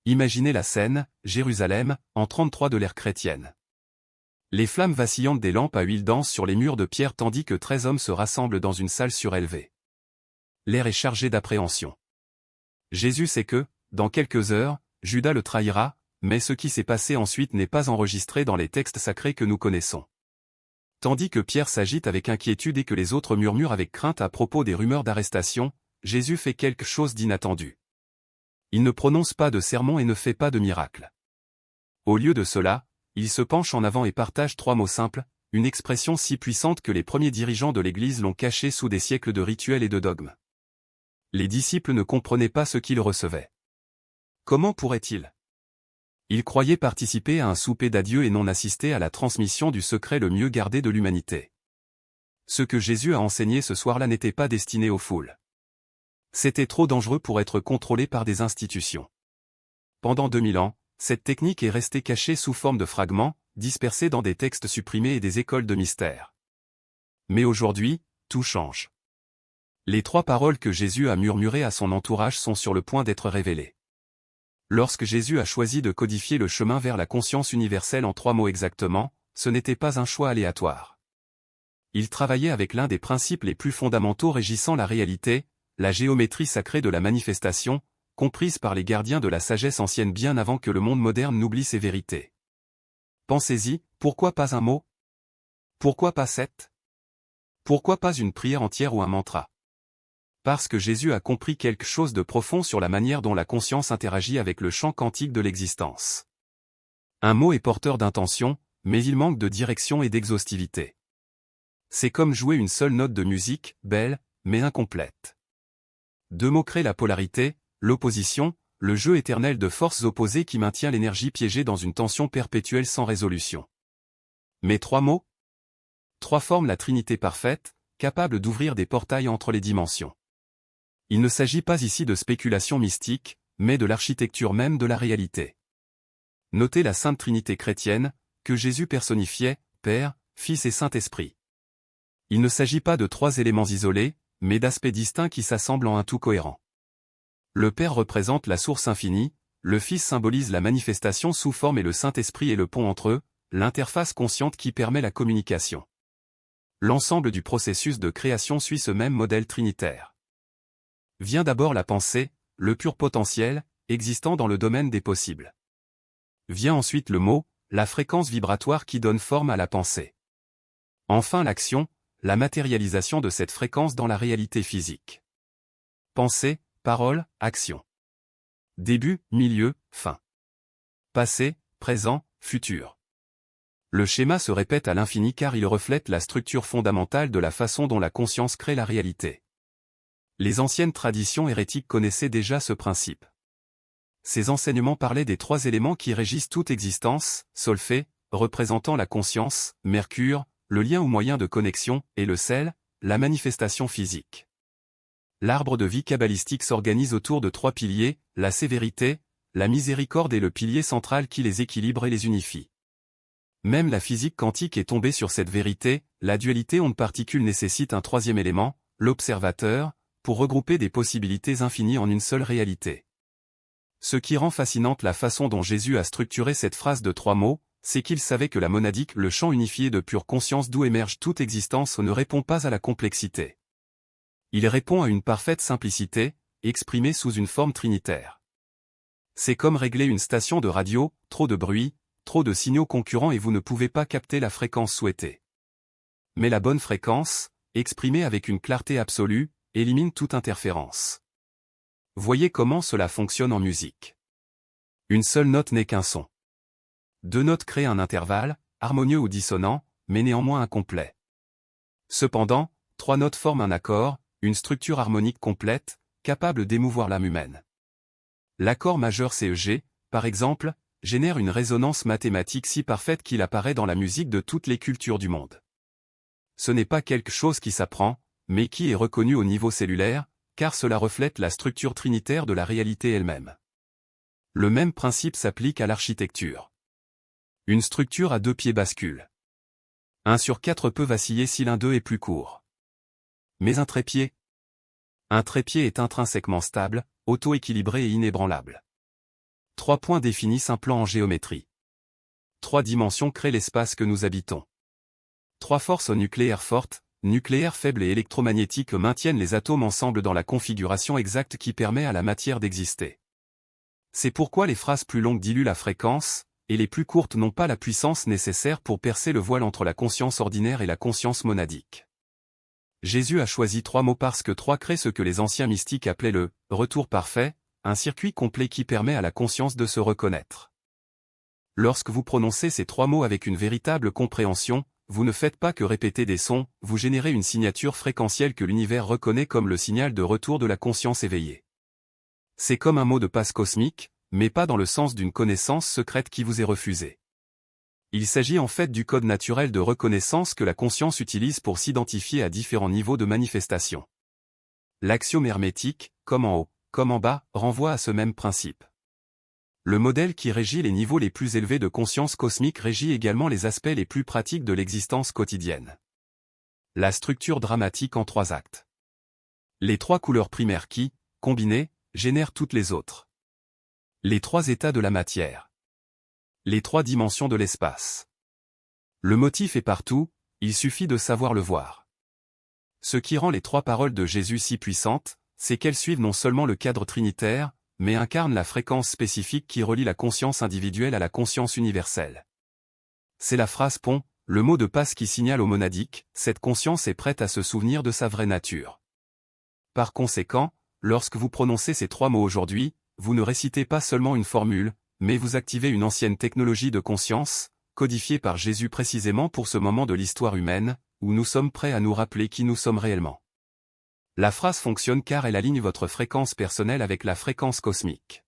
Imaginez la scène, Jérusalem, en 33 de l'ère chrétienne. Les flammes vacillantes des lampes à huile dansent sur les murs de pierre tandis que 13 hommes se rassemblent dans une salle surélevée. L'air est chargé d'appréhension. Jésus sait que, dans quelques heures, Judas le trahira, mais ce qui s'est passé ensuite n'est pas enregistré dans les textes sacrés que nous connaissons. Tandis que Pierre s'agite avec inquiétude et que les autres murmurent avec crainte à propos des rumeurs d'arrestation, Jésus fait quelque chose d'inattendu. Il ne prononce pas de sermon et ne fait pas de miracle. Au lieu de cela, il se penche en avant et partage 3 mots simples, une expression si puissante que les premiers dirigeants de l'Église l'ont cachée sous des siècles de rituels et de dogmes. Les disciples ne comprenaient pas ce qu'ils recevaient. Comment pourraient-ils? Ils croyaient participer à un souper d'adieu et non assister à la transmission du secret le mieux gardé de l'humanité. Ce que Jésus a enseigné ce soir-là n'était pas destiné aux foules. C'était trop dangereux pour être contrôlé par des institutions. Pendant 2000 ans, cette technique est restée cachée sous forme de fragments, dispersés dans des textes supprimés et des écoles de mystère. Mais aujourd'hui, tout change. Les 3 paroles que Jésus a murmurées à son entourage sont sur le point d'être révélées. Lorsque Jésus a choisi de codifier le chemin vers la conscience universelle en 3 mots exactement, ce n'était pas un choix aléatoire. Il travaillait avec l'un des principes les plus fondamentaux régissant la réalité, la géométrie sacrée de la manifestation, comprise par les gardiens de la sagesse ancienne bien avant que le monde moderne n'oublie ces vérités. Pensez-y, pourquoi pas un mot? Pourquoi pas 7? Pourquoi pas une prière entière ou un mantra? Parce que Jésus a compris quelque chose de profond sur la manière dont la conscience interagit avec le champ quantique de l'existence. Un mot est porteur d'intention, mais il manque de direction et d'exhaustivité. C'est comme jouer une seule note de musique, belle, mais incomplète. 2 mots créent la polarité, l'opposition, le jeu éternel de forces opposées qui maintient l'énergie piégée dans une tension perpétuelle sans résolution. Mais 3 mots? 3 forment la Trinité parfaite, capable d'ouvrir des portails entre les dimensions. Il ne s'agit pas ici de spéculation mystique, mais de l'architecture même de la réalité. Notez la Sainte Trinité chrétienne, que Jésus personnifiait, Père, Fils et Saint-Esprit. Il ne s'agit pas de 3 éléments isolés, mais d'aspects distincts qui s'assemblent en un tout cohérent. Le Père représente la source infinie, le Fils symbolise la manifestation sous forme et le Saint-Esprit est le pont entre eux, l'interface consciente qui permet la communication. L'ensemble du processus de création suit ce même modèle trinitaire. Vient d'abord la pensée, le pur potentiel, existant dans le domaine des possibles. Vient ensuite le mot, la fréquence vibratoire qui donne forme à la pensée. Enfin l'action, la matérialisation de cette fréquence dans la réalité physique. Pensée, parole, action. Début, milieu, fin. Passé, présent, futur. Le schéma se répète à l'infini car il reflète la structure fondamentale de la façon dont la conscience crée la réalité. Les anciennes traditions hérétiques connaissaient déjà ce principe. Ces enseignements parlaient des 3 éléments qui régissent toute existence, Solphée, représentant la conscience, Mercure, le lien ou moyen de connexion, et le sel, la manifestation physique. L'arbre de vie kabbalistique s'organise autour de 3 piliers, la sévérité, la miséricorde et le pilier central qui les équilibre et les unifie. Même la physique quantique est tombée sur cette vérité, la dualité onde-particule nécessite un 3e élément, l'observateur, pour regrouper des possibilités infinies en une seule réalité. Ce qui rend fascinante la façon dont Jésus a structuré cette phrase de 3 mots, c'est qu'il savait que la monadique, le champ unifié de pure conscience d'où émerge toute existence, ne répond pas à la complexité. Il répond à une parfaite simplicité, exprimée sous une forme trinitaire. C'est comme régler une station de radio, trop de bruit, trop de signaux concurrents et vous ne pouvez pas capter la fréquence souhaitée. Mais la bonne fréquence, exprimée avec une clarté absolue, élimine toute interférence. Voyez comment cela fonctionne en musique. Une seule note n'est qu'un son. 2 notes créent un intervalle, harmonieux ou dissonant, mais néanmoins incomplet. Cependant, 3 notes forment un accord, une structure harmonique complète, capable d'émouvoir l'âme humaine. L'accord majeur CEG, par exemple, génère une résonance mathématique si parfaite qu'il apparaît dans la musique de toutes les cultures du monde. Ce n'est pas quelque chose qui s'apprend, mais qui est reconnu au niveau cellulaire, car cela reflète la structure trinitaire de la réalité elle-même. Le même principe s'applique à l'architecture. Une structure à 2 pieds bascule. 1 sur 4 peut vaciller si l'un d'eux est plus court. Mais un trépied? Un trépied est intrinsèquement stable, auto-équilibré et inébranlable. 3 points définissent un plan en géométrie. 3 dimensions créent l'espace que nous habitons. 3 forces nucléaires fortes, nucléaires faibles et électromagnétiques maintiennent les atomes ensemble dans la configuration exacte qui permet à la matière d'exister. C'est pourquoi les phrases plus longues diluent la fréquence, et les plus courtes n'ont pas la puissance nécessaire pour percer le voile entre la conscience ordinaire et la conscience monadique. Jésus a choisi 3 mots parce que 3 créent ce que les anciens mystiques appelaient le « retour parfait », un circuit complet qui permet à la conscience de se reconnaître. Lorsque vous prononcez ces 3 mots avec une véritable compréhension, vous ne faites pas que répéter des sons, vous générez une signature fréquentielle que l'univers reconnaît comme le signal de retour de la conscience éveillée. C'est comme un mot de passe cosmique, mais pas dans le sens d'une connaissance secrète qui vous est refusée. Il s'agit en fait du code naturel de reconnaissance que la conscience utilise pour s'identifier à différents niveaux de manifestation. L'axiome hermétique, comme en haut, comme en bas, renvoie à ce même principe. Le modèle qui régit les niveaux les plus élevés de conscience cosmique régit également les aspects les plus pratiques de l'existence quotidienne. La structure dramatique en 3 actes. Les 3 couleurs primaires qui, combinées, génèrent toutes les autres. Les 3 états de la matière. Les 3 dimensions de l'espace. Le motif est partout, il suffit de savoir le voir. Ce qui rend les 3 paroles de Jésus si puissantes, c'est qu'elles suivent non seulement le cadre trinitaire, mais incarnent la fréquence spécifique qui relie la conscience individuelle à la conscience universelle. C'est la phrase pont, le mot de passe qui signale au monadique, cette conscience est prête à se souvenir de sa vraie nature. Par conséquent, lorsque vous prononcez ces 3 mots aujourd'hui, vous ne récitez pas seulement une formule, mais vous activez une ancienne technologie de conscience, codifiée par Jésus précisément pour ce moment de l'histoire humaine, où nous sommes prêts à nous rappeler qui nous sommes réellement. La phrase fonctionne car elle aligne votre fréquence personnelle avec la fréquence cosmique.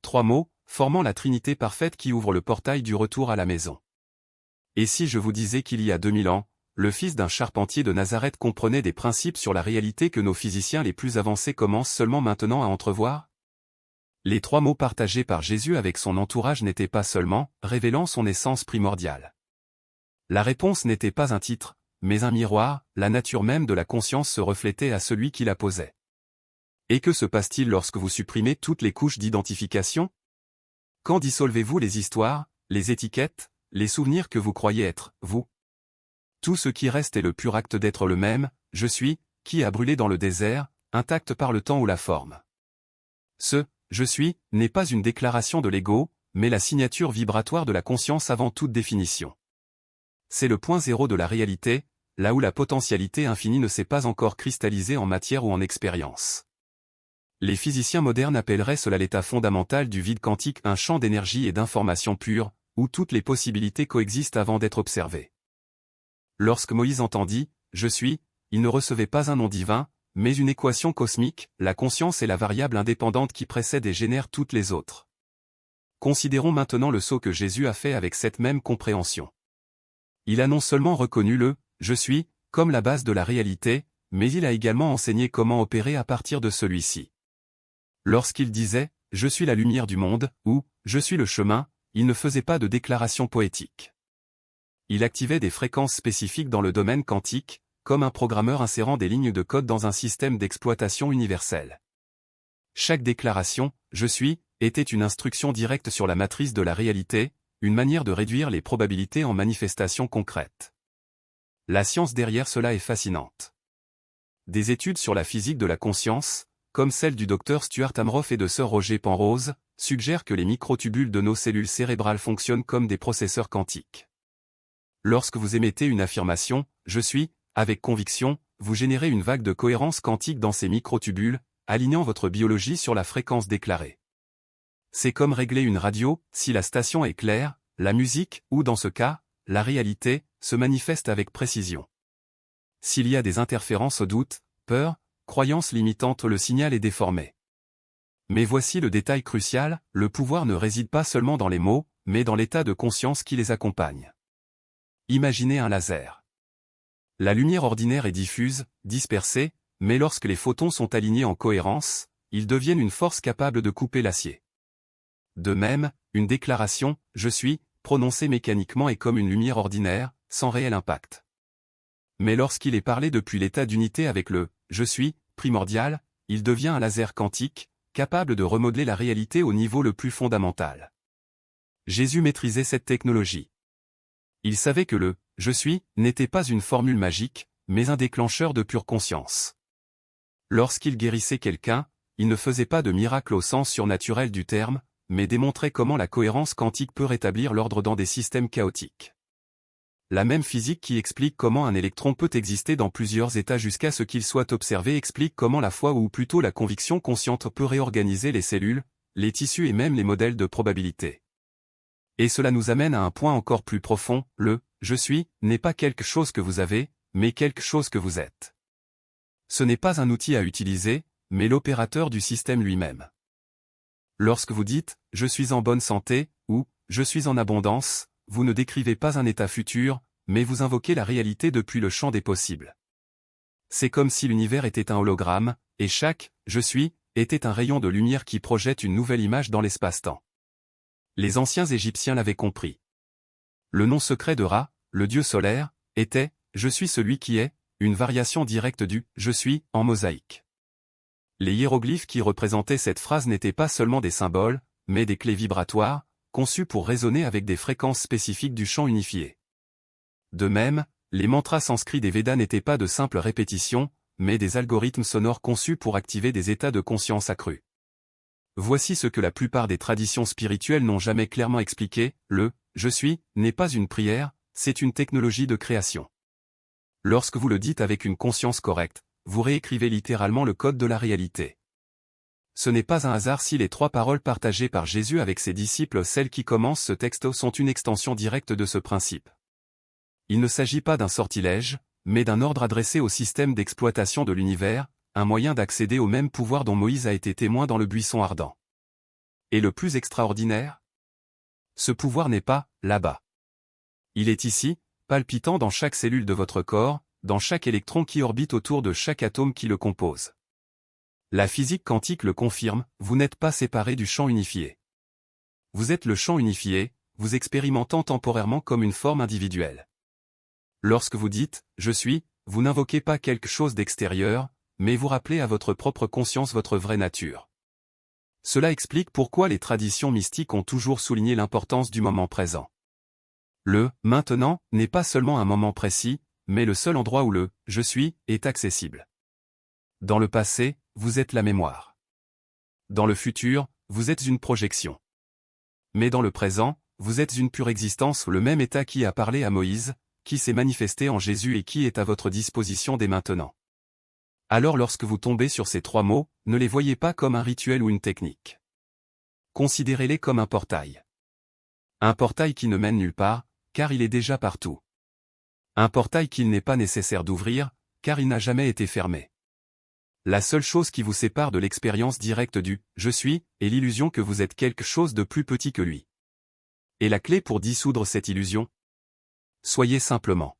3 mots, formant la Trinité parfaite qui ouvre le portail du retour à la maison. Et si je vous disais qu'il y a 2000 ans, le fils d'un charpentier de Nazareth comprenait des principes sur la réalité que nos physiciens les plus avancés commencent seulement maintenant à entrevoir? Les 3 mots partagés par Jésus avec son entourage n'étaient pas seulement, révélant son essence primordiale. La réponse n'était pas un titre, mais un miroir, la nature même de la conscience se reflétait à celui qui la posait. Et que se passe-t-il lorsque vous supprimez toutes les couches d'identification? Quand dissolvez-vous les histoires, les étiquettes, les souvenirs que vous croyez être, vous? Tout ce qui reste est le pur acte d'être le même, je suis, qui a brûlé dans le désert, intact par le temps ou la forme. Ce « je suis » n'est pas une déclaration de l'ego, mais la signature vibratoire de la conscience avant toute définition. C'est le point zéro de la réalité, là où la potentialité infinie ne s'est pas encore cristallisée en matière ou en expérience. Les physiciens modernes appelleraient cela l'état fondamental du vide quantique, un champ d'énergie et d'information pure, où toutes les possibilités coexistent avant d'être observées. Lorsque Moïse entendit « Je suis », il ne recevait pas un nom divin, mais une équation cosmique, la conscience est la variable indépendante qui précède et génère toutes les autres. Considérons maintenant le saut que Jésus a fait avec cette même compréhension. Il a non seulement reconnu le « je suis » comme la base de la réalité, mais il a également enseigné comment opérer à partir de celui-ci. Lorsqu'il disait « je suis la lumière du monde » ou « je suis le chemin », il ne faisait pas de déclaration poétique. Il activait des fréquences spécifiques dans le domaine quantique, comme un programmeur insérant des lignes de code dans un système d'exploitation universel. Chaque déclaration « je suis » était une instruction directe sur la matrice de la réalité, une manière de réduire les probabilités en manifestations concrètes. La science derrière cela est fascinante. Des études sur la physique de la conscience, comme celle du Dr Stuart Amroth et de Sir Roger Penrose, suggèrent que les microtubules de nos cellules cérébrales fonctionnent comme des processeurs quantiques. Lorsque vous émettez une affirmation « je suis », avec conviction, vous générez une vague de cohérence quantique dans ces microtubules, alignant votre biologie sur la fréquence déclarée. C'est comme régler une radio, si la station est claire, la musique, ou dans ce cas, la réalité, se manifeste avec précision. S'il y a des interférences au doute, peur, croyances limitantes, le signal est déformé. Mais voici le détail crucial, le pouvoir ne réside pas seulement dans les mots, mais dans l'état de conscience qui les accompagne. Imaginez un laser. La lumière ordinaire est diffuse, dispersée, mais lorsque les photons sont alignés en cohérence, ils deviennent une force capable de couper l'acier. De même, une déclaration « je suis » prononcée mécaniquement est comme une lumière ordinaire, sans réel impact. Mais lorsqu'il est parlé depuis l'état d'unité avec le « je suis » primordial, il devient un laser quantique, capable de remodeler la réalité au niveau le plus fondamental. Jésus maîtrisait cette technologie. Il savait que le « je suis » n'était pas une formule magique, mais un déclencheur de pure conscience. Lorsqu'il guérissait quelqu'un, il ne faisait pas de miracle au sens surnaturel du terme, mais démontrait comment la cohérence quantique peut rétablir l'ordre dans des systèmes chaotiques. La même physique qui explique comment un électron peut exister dans plusieurs états jusqu'à ce qu'il soit observé explique comment la foi ou plutôt la conviction consciente peut réorganiser les cellules, les tissus et même les modèles de probabilité. Et cela nous amène à un point encore plus profond, le « je suis » n'est pas quelque chose que vous avez, mais quelque chose que vous êtes. Ce n'est pas un outil à utiliser, mais l'opérateur du système lui-même. Lorsque vous dites « je suis en bonne santé » ou « je suis en abondance », vous ne décrivez pas un état futur, mais vous invoquez la réalité depuis le champ des possibles. C'est comme si l'univers était un hologramme, et chaque « je suis » était un rayon de lumière qui projette une nouvelle image dans l'espace-temps. Les anciens Égyptiens l'avaient compris. Le nom secret de Ra, le dieu solaire, était « je suis celui qui est », une variation directe du « je suis » en mosaïque. Les hiéroglyphes qui représentaient cette phrase n'étaient pas seulement des symboles, mais des clés vibratoires, conçues pour résonner avec des fréquences spécifiques du champ unifié. De même, les mantras sanscrits des Védas n'étaient pas de simples répétitions, mais des algorithmes sonores conçus pour activer des états de conscience accrus. Voici ce que la plupart des traditions spirituelles n'ont jamais clairement expliqué, le « je suis » n'est pas une prière, c'est une technologie de création. Lorsque vous le dites avec une conscience correcte, vous réécrivez littéralement le code de la réalité. Ce n'est pas un hasard si les 3 paroles partagées par Jésus avec ses disciples, celles qui commencent ce texte, sont une extension directe de ce principe. Il ne s'agit pas d'un sortilège, mais d'un ordre adressé au système d'exploitation de l'univers, un moyen d'accéder au même pouvoir dont Moïse a été témoin dans le buisson ardent. Et le plus extraordinaire ? Ce pouvoir n'est pas « là-bas ». Il est ici, palpitant dans chaque cellule de votre corps, dans chaque électron qui orbite autour de chaque atome qui le compose. La physique quantique le confirme, vous n'êtes pas séparé du champ unifié. Vous êtes le champ unifié, vous expérimentant temporairement comme une forme individuelle. Lorsque vous dites « je suis », vous n'invoquez pas quelque chose d'extérieur, mais vous rappelez à votre propre conscience votre vraie nature. Cela explique pourquoi les traditions mystiques ont toujours souligné l'importance du moment présent. Le « maintenant » n'est pas seulement un moment précis, mais le seul endroit où le « je suis » est accessible. Dans le passé, vous êtes la mémoire. Dans le futur, vous êtes une projection. Mais dans le présent, vous êtes une pure existence, le même état qui a parlé à Moïse, qui s'est manifesté en Jésus et qui est à votre disposition dès maintenant. Alors lorsque vous tombez sur ces 3 mots, ne les voyez pas comme un rituel ou une technique. Considérez-les comme un portail. Un portail qui ne mène nulle part, car il est déjà partout. Un portail qu'il n'est pas nécessaire d'ouvrir, car il n'a jamais été fermé. La seule chose qui vous sépare de l'expérience directe du « je suis » est l'illusion que vous êtes quelque chose de plus petit que lui. Et la clé pour dissoudre cette illusion ? Soyez simplement.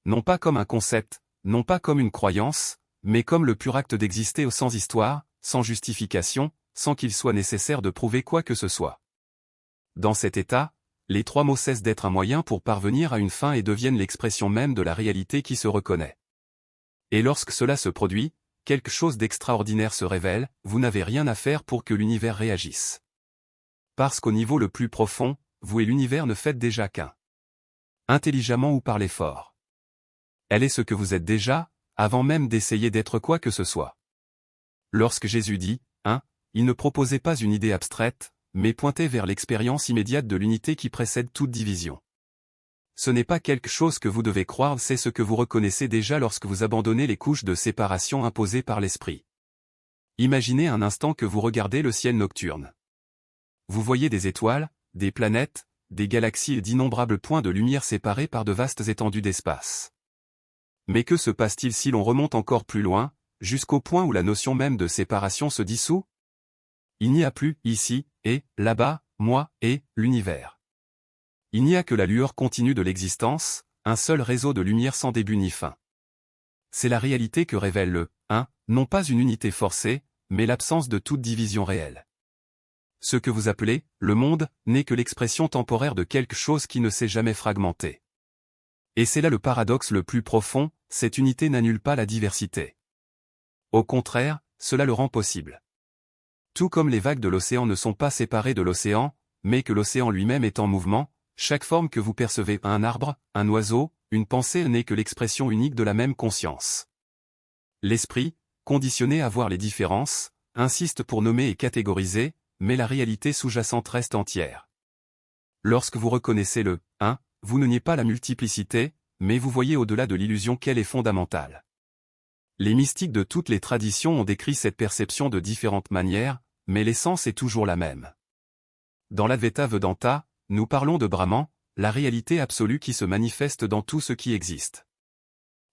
Non pas comme un concept, non pas comme une croyance, mais comme le pur acte d'exister sans histoire, sans justification, sans qu'il soit nécessaire de prouver quoi que ce soit. Dans cet état, les 3 mots cessent d'être un moyen pour parvenir à une fin et deviennent l'expression même de la réalité qui se reconnaît. Et lorsque cela se produit, quelque chose d'extraordinaire se révèle, vous n'avez rien à faire pour que l'univers réagisse. Parce qu'au niveau le plus profond, vous et l'univers ne faites déjà qu'un. Intelligemment ou par l'effort. Elle est ce que vous êtes déjà, avant même d'essayer d'être quoi que ce soit. Lorsque Jésus dit « un », il ne proposait pas une idée abstraite, mais pointait vers l'expérience immédiate de l'unité qui précède toute division. Ce n'est pas quelque chose que vous devez croire, c'est ce que vous reconnaissez déjà lorsque vous abandonnez les couches de séparation imposées par l'esprit. Imaginez un instant que vous regardez le ciel nocturne. Vous voyez des étoiles, des planètes, des galaxies et d'innombrables points de lumière séparés par de vastes étendues d'espace. Mais que se passe-t-il si l'on remonte encore plus loin, jusqu'au point où la notion même de séparation se dissout ? Il n'y a plus, ici, et, là-bas, moi, et, l'univers. Il n'y a que la lueur continue de l'existence, un seul réseau de lumière sans début ni fin. C'est la réalité que révèle le « un », non pas une unité forcée, mais l'absence de toute division réelle. Ce que vous appelez « le monde » n'est que l'expression temporaire de quelque chose qui ne s'est jamais fragmenté. Et c'est là le paradoxe le plus profond, cette unité n'annule pas la diversité. Au contraire, cela le rend possible. Tout comme les vagues de l'océan ne sont pas séparées de l'océan, mais que l'océan lui-même est en mouvement, chaque forme que vous percevez, un arbre, un oiseau, une pensée n'est que l'expression unique de la même conscience. L'esprit, conditionné à voir les différences, insiste pour nommer et catégoriser, mais la réalité sous-jacente reste entière. Lorsque vous reconnaissez le « un », vous ne niez pas la multiplicité, mais vous voyez au-delà de l'illusion qu'elle est fondamentale. Les mystiques de toutes les traditions ont décrit cette perception de différentes manières, mais l'essence est toujours la même. Dans l'Advaita Vedanta, nous parlons de Brahman, la réalité absolue qui se manifeste dans tout ce qui existe.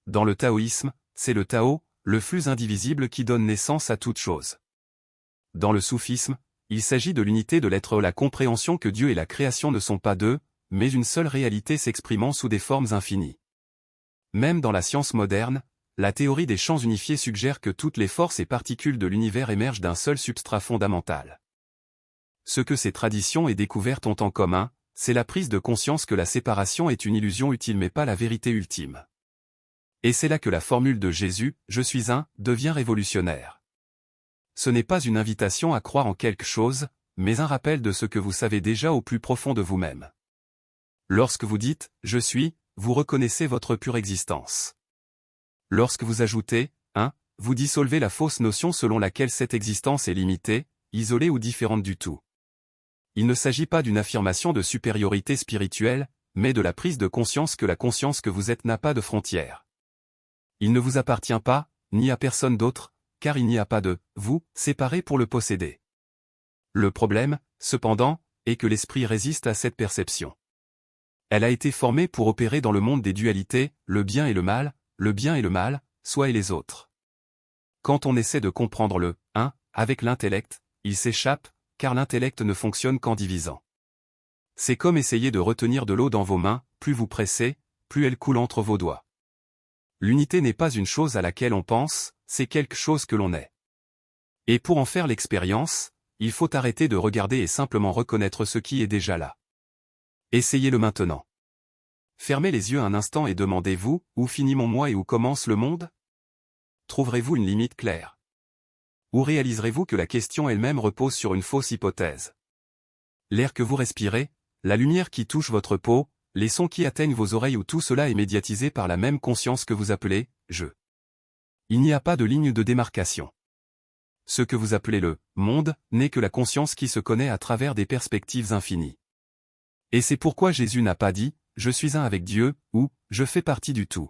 Dans le taoïsme, c'est le Tao, le flux indivisible qui donne naissance à toute chose. Dans le soufisme, il s'agit de l'unité de l'être, la compréhension que Dieu et la création ne sont pas deux, mais une seule réalité s'exprimant sous des formes infinies. Même dans la science moderne, la théorie des champs unifiés suggère que toutes les forces et particules de l'univers émergent d'un seul substrat fondamental. Ce que ces traditions et découvertes ont en commun, c'est la prise de conscience que la séparation est une illusion utile mais pas la vérité ultime. Et c'est là que la formule de Jésus, « Je suis un », devient révolutionnaire. Ce n'est pas une invitation à croire en quelque chose, mais un rappel de ce que vous savez déjà au plus profond de vous-même. Lorsque vous dites « Je suis », vous reconnaissez votre pure existence. Lorsque vous ajoutez « un », vous dissolvez la fausse notion selon laquelle cette existence est limitée, isolée ou différente du tout. Il ne s'agit pas d'une affirmation de supériorité spirituelle, mais de la prise de conscience que la conscience que vous êtes n'a pas de frontières. Il ne vous appartient pas, ni à personne d'autre, car il n'y a pas de « vous » séparé pour le posséder. Le problème, cependant, est que l'esprit résiste à cette perception. Elle a été formée pour opérer dans le monde des dualités, le bien et le mal, soi et les autres. Quand on essaie de comprendre le « un » avec l'intellect, il s'échappe, car l'intellect ne fonctionne qu'en divisant. C'est comme essayer de retenir de l'eau dans vos mains, plus vous pressez, plus elle coule entre vos doigts. L'unité n'est pas une chose à laquelle on pense, c'est quelque chose que l'on est. Et pour en faire l'expérience, il faut arrêter de regarder et simplement reconnaître ce qui est déjà là. Essayez-le maintenant. Fermez les yeux un instant et demandez-vous, où finit mon moi et où commence le monde? Trouverez-vous une limite claire? Ou réaliserez-vous que la question elle-même repose sur une fausse hypothèse? L'air que vous respirez, la lumière qui touche votre peau, les sons qui atteignent vos oreilles ou tout cela est médiatisé par la même conscience que vous appelez « je ». Il n'y a pas de ligne de démarcation. Ce que vous appelez le « monde » n'est que la conscience qui se connaît à travers des perspectives infinies. Et c'est pourquoi Jésus n'a pas dit « je suis un avec Dieu » ou « je fais partie du tout ».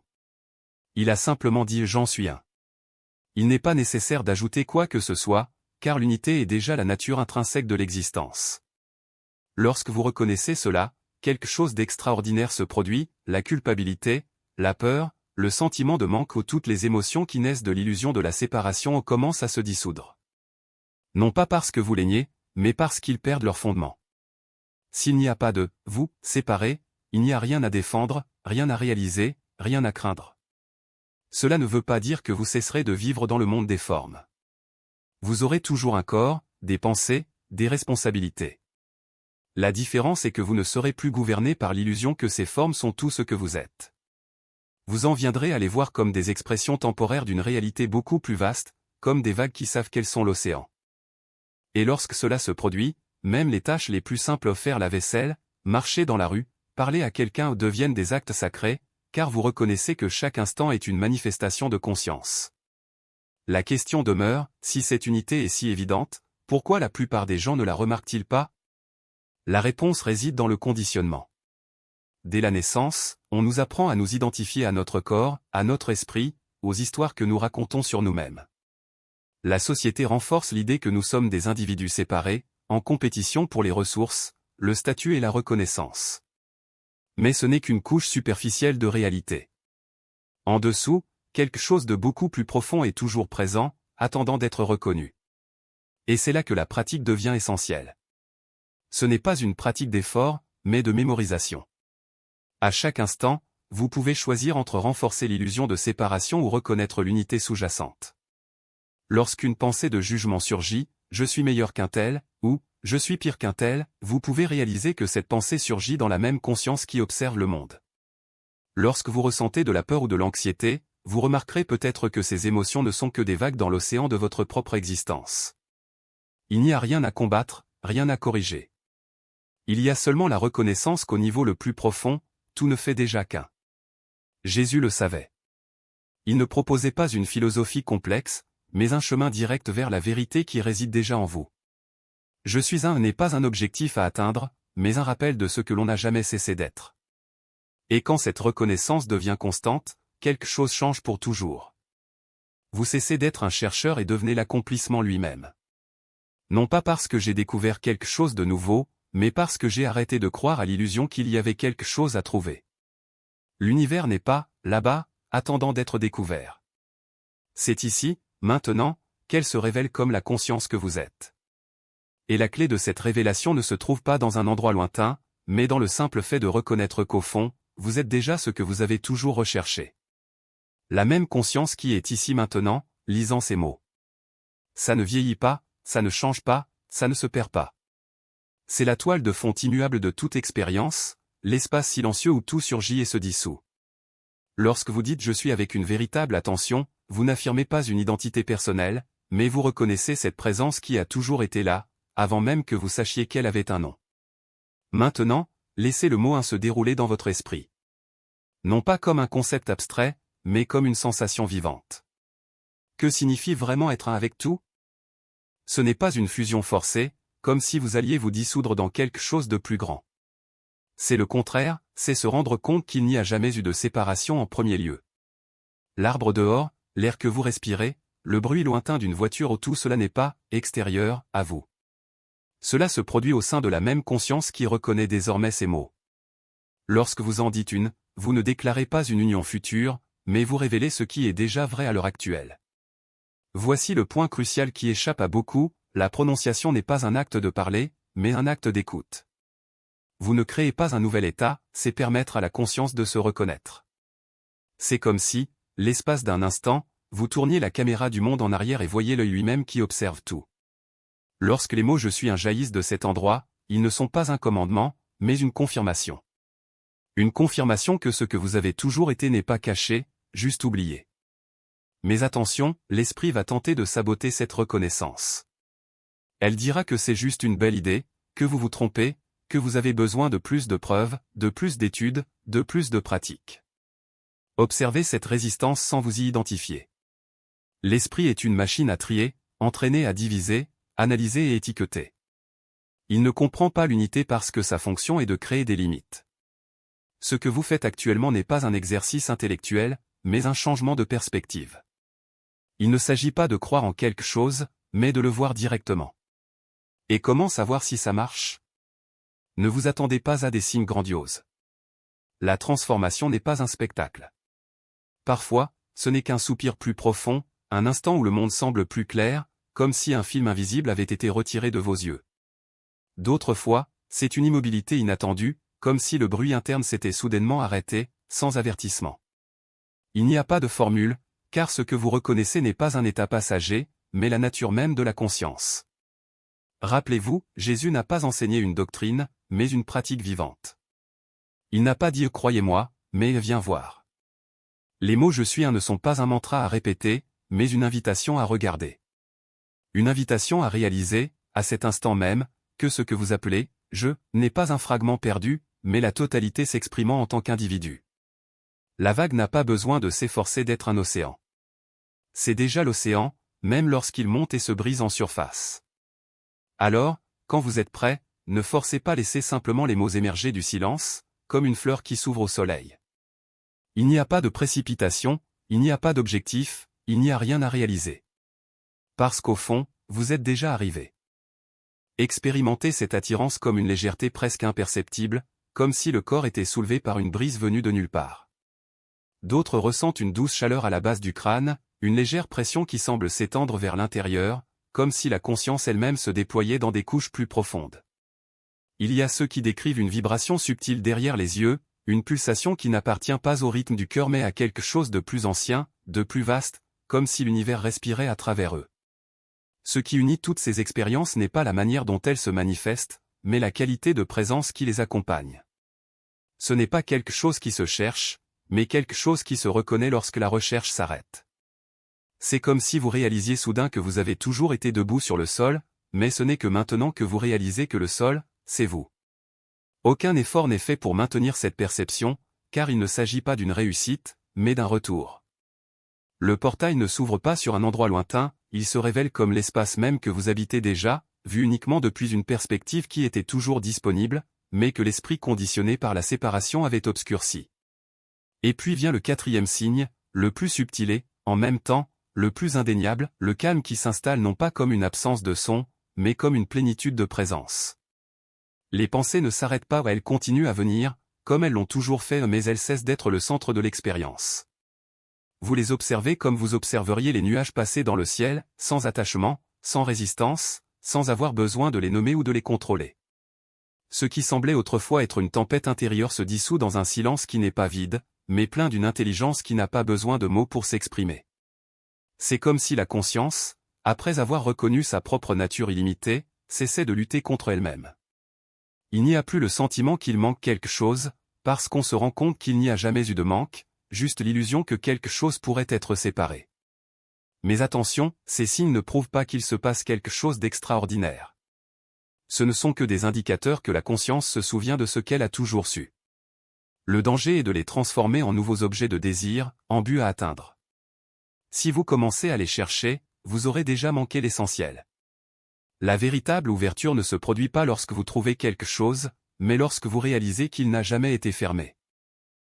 Il a simplement dit « j'en suis un ». Il n'est pas nécessaire d'ajouter quoi que ce soit, car l'unité est déjà la nature intrinsèque de l'existence. Lorsque vous reconnaissez cela, quelque chose d'extraordinaire se produit, la culpabilité, la peur, le sentiment de manque ou toutes les émotions qui naissent de l'illusion de la séparation commencent à se dissoudre. Non pas parce que vous les niez, mais parce qu'ils perdent leur fondement. S'il n'y a pas de « vous » séparé, il n'y a rien à défendre, rien à réaliser, rien à craindre. Cela ne veut pas dire que vous cesserez de vivre dans le monde des formes. Vous aurez toujours un corps, des pensées, des responsabilités. La différence est que vous ne serez plus gouverné par l'illusion que ces formes sont tout ce que vous êtes. Vous en viendrez à les voir comme des expressions temporaires d'une réalité beaucoup plus vaste, comme des vagues qui savent qu'elles sont l'océan. Et lorsque cela se produit, même les tâches les plus simples, faire la vaisselle, marcher dans la rue, parler à quelqu'un deviennent des actes sacrés, car vous reconnaissez que chaque instant est une manifestation de conscience. La question demeure, si cette unité est si évidente, pourquoi la plupart des gens ne la remarquent-ils pas? La réponse réside dans le conditionnement. Dès la naissance, on nous apprend à nous identifier à notre corps, à notre esprit, aux histoires que nous racontons sur nous-mêmes. La société renforce l'idée que nous sommes des individus séparés, en compétition pour les ressources, le statut et la reconnaissance. Mais ce n'est qu'une couche superficielle de réalité. En dessous, quelque chose de beaucoup plus profond est toujours présent, attendant d'être reconnu. Et c'est là que la pratique devient essentielle. Ce n'est pas une pratique d'effort, mais de mémorisation. À chaque instant, vous pouvez choisir entre renforcer l'illusion de séparation ou reconnaître l'unité sous-jacente. Lorsqu'une pensée de jugement surgit, « je suis meilleur qu'un tel » ou « je suis pire qu'un tel », vous pouvez réaliser que cette pensée surgit dans la même conscience qui observe le monde. Lorsque vous ressentez de la peur ou de l'anxiété, vous remarquerez peut-être que ces émotions ne sont que des vagues dans l'océan de votre propre existence. Il n'y a rien à combattre, rien à corriger. Il y a seulement la reconnaissance qu'au niveau le plus profond, tout ne fait déjà qu'un. Jésus le savait. Il ne proposait pas une philosophie complexe, mais un chemin direct vers la vérité qui réside déjà en vous. Je suis un n'est pas un objectif à atteindre, mais un rappel de ce que l'on n'a jamais cessé d'être. Et quand cette reconnaissance devient constante, quelque chose change pour toujours. Vous cessez d'être un chercheur et devenez l'accomplissement lui-même. Non pas parce que j'ai découvert quelque chose de nouveau, mais parce que j'ai arrêté de croire à l'illusion qu'il y avait quelque chose à trouver. L'univers n'est pas, là-bas, attendant d'être découvert. C'est ici, maintenant, qu'elle se révèle comme la conscience que vous êtes. Et la clé de cette révélation ne se trouve pas dans un endroit lointain, mais dans le simple fait de reconnaître qu'au fond, vous êtes déjà ce que vous avez toujours recherché. La même conscience qui est ici maintenant, lisant ces mots. Ça ne vieillit pas, ça ne change pas, ça ne se perd pas. C'est la toile de fond immuable de toute expérience, l'espace silencieux où tout surgit et se dissout. Lorsque vous dites « je suis » avec une véritable attention, vous n'affirmez pas une identité personnelle, mais vous reconnaissez cette présence qui a toujours été là, avant même que vous sachiez qu'elle avait un nom. Maintenant, laissez le mot « un » se dérouler dans votre esprit. Non pas comme un concept abstrait, mais comme une sensation vivante. Que signifie vraiment être un avec tout? Ce n'est pas une fusion forcée, comme si vous alliez vous dissoudre dans quelque chose de plus grand. C'est le contraire, c'est se rendre compte qu'il n'y a jamais eu de séparation en premier lieu. L'arbre dehors, l'air que vous respirez, le bruit lointain d'une voiture, tout cela n'est pas extérieur à vous. Cela se produit au sein de la même conscience qui reconnaît désormais ces mots. Lorsque vous en dites une, vous ne déclarez pas une union future, mais vous révélez ce qui est déjà vrai à l'heure actuelle. Voici le point crucial qui échappe à beaucoup, la prononciation n'est pas un acte de parler, mais un acte d'écoute. Vous ne créez pas un nouvel état, c'est permettre à la conscience de se reconnaître. C'est comme si, l'espace d'un instant, vous tourniez la caméra du monde en arrière et voyez l'œil lui-même qui observe tout. Lorsque les mots « je suis un » jaillissent de cet endroit, ils ne sont pas un commandement, mais une confirmation. Une confirmation que ce que vous avez toujours été n'est pas caché, juste oublié. Mais attention, l'esprit va tenter de saboter cette reconnaissance. Elle dira que c'est juste une belle idée, que vous vous trompez, que vous avez besoin de plus de preuves, de plus d'études, de plus de pratiques. Observez cette résistance sans vous y identifier. L'esprit est une machine à trier, entraîner à diviser, analyser et étiqueter. Il ne comprend pas l'unité parce que sa fonction est de créer des limites. Ce que vous faites actuellement n'est pas un exercice intellectuel, mais un changement de perspective. Il ne s'agit pas de croire en quelque chose, mais de le voir directement. Et comment savoir si ça marche? Ne vous attendez pas à des signes grandioses. La transformation n'est pas un spectacle. Parfois, ce n'est qu'un soupir plus profond, un instant où le monde semble plus clair, comme si un film invisible avait été retiré de vos yeux. D'autres fois, c'est une immobilité inattendue, comme si le bruit interne s'était soudainement arrêté, sans avertissement. Il n'y a pas de formule, car ce que vous reconnaissez n'est pas un état passager, mais la nature même de la conscience. Rappelez-vous, Jésus n'a pas enseigné une doctrine, mais une pratique vivante. Il n'a pas dit « croyez-moi », mais « viens voir ». Les mots « je suis un » ne sont pas un mantra à répéter, mais une invitation à regarder. Une invitation à réaliser, à cet instant même, que ce que vous appelez « je » n'est pas un fragment perdu, mais la totalité s'exprimant en tant qu'individu. La vague n'a pas besoin de s'efforcer d'être un océan. C'est déjà l'océan, même lorsqu'il monte et se brise en surface. Alors, quand vous êtes prêt, ne forcez pas, laissez simplement les mots émerger du silence, comme une fleur qui s'ouvre au soleil. Il n'y a pas de précipitation, il n'y a pas d'objectif, il n'y a rien à réaliser. Parce qu'au fond, vous êtes déjà arrivé. Expérimentez cette attirance comme une légèreté presque imperceptible, comme si le corps était soulevé par une brise venue de nulle part. D'autres ressentent une douce chaleur à la base du crâne, une légère pression qui semble s'étendre vers l'intérieur, comme si la conscience elle-même se déployait dans des couches plus profondes. Il y a ceux qui décrivent une vibration subtile derrière les yeux, une pulsation qui n'appartient pas au rythme du cœur mais à quelque chose de plus ancien, de plus vaste, comme si l'univers respirait à travers eux. Ce qui unit toutes ces expériences n'est pas la manière dont elles se manifestent, mais la qualité de présence qui les accompagne. Ce n'est pas quelque chose qui se cherche, mais quelque chose qui se reconnaît lorsque la recherche s'arrête. C'est comme si vous réalisiez soudain que vous avez toujours été debout sur le sol, mais ce n'est que maintenant que vous réalisez que le sol, c'est vous. Aucun effort n'est fait pour maintenir cette perception, car il ne s'agit pas d'une réussite, mais d'un retour. Le portail ne s'ouvre pas sur un endroit lointain, il se révèle comme l'espace même que vous habitez déjà, vu uniquement depuis une perspective qui était toujours disponible, mais que l'esprit conditionné par la séparation avait obscurci. Et puis vient le quatrième signe, le plus subtil et, en même temps, le plus indéniable, le calme qui s'installe non pas comme une absence de son, mais comme une plénitude de présence. Les pensées ne s'arrêtent pas, elles continuent à venir, comme elles l'ont toujours fait, mais elles cessent d'être le centre de l'expérience. Vous les observez comme vous observeriez les nuages passer dans le ciel, sans attachement, sans résistance, sans avoir besoin de les nommer ou de les contrôler. Ce qui semblait autrefois être une tempête intérieure se dissout dans un silence qui n'est pas vide, mais plein d'une intelligence qui n'a pas besoin de mots pour s'exprimer. C'est comme si la conscience, après avoir reconnu sa propre nature illimitée, cessait de lutter contre elle-même. Il n'y a plus le sentiment qu'il manque quelque chose, parce qu'on se rend compte qu'il n'y a jamais eu de manque, juste l'illusion que quelque chose pourrait être séparé. Mais attention, ces signes ne prouvent pas qu'il se passe quelque chose d'extraordinaire. Ce ne sont que des indicateurs que la conscience se souvient de ce qu'elle a toujours su. Le danger est de les transformer en nouveaux objets de désir, en but à atteindre. Si vous commencez à les chercher, vous aurez déjà manqué l'essentiel. La véritable ouverture ne se produit pas lorsque vous trouvez quelque chose, mais lorsque vous réalisez qu'il n'a jamais été fermé.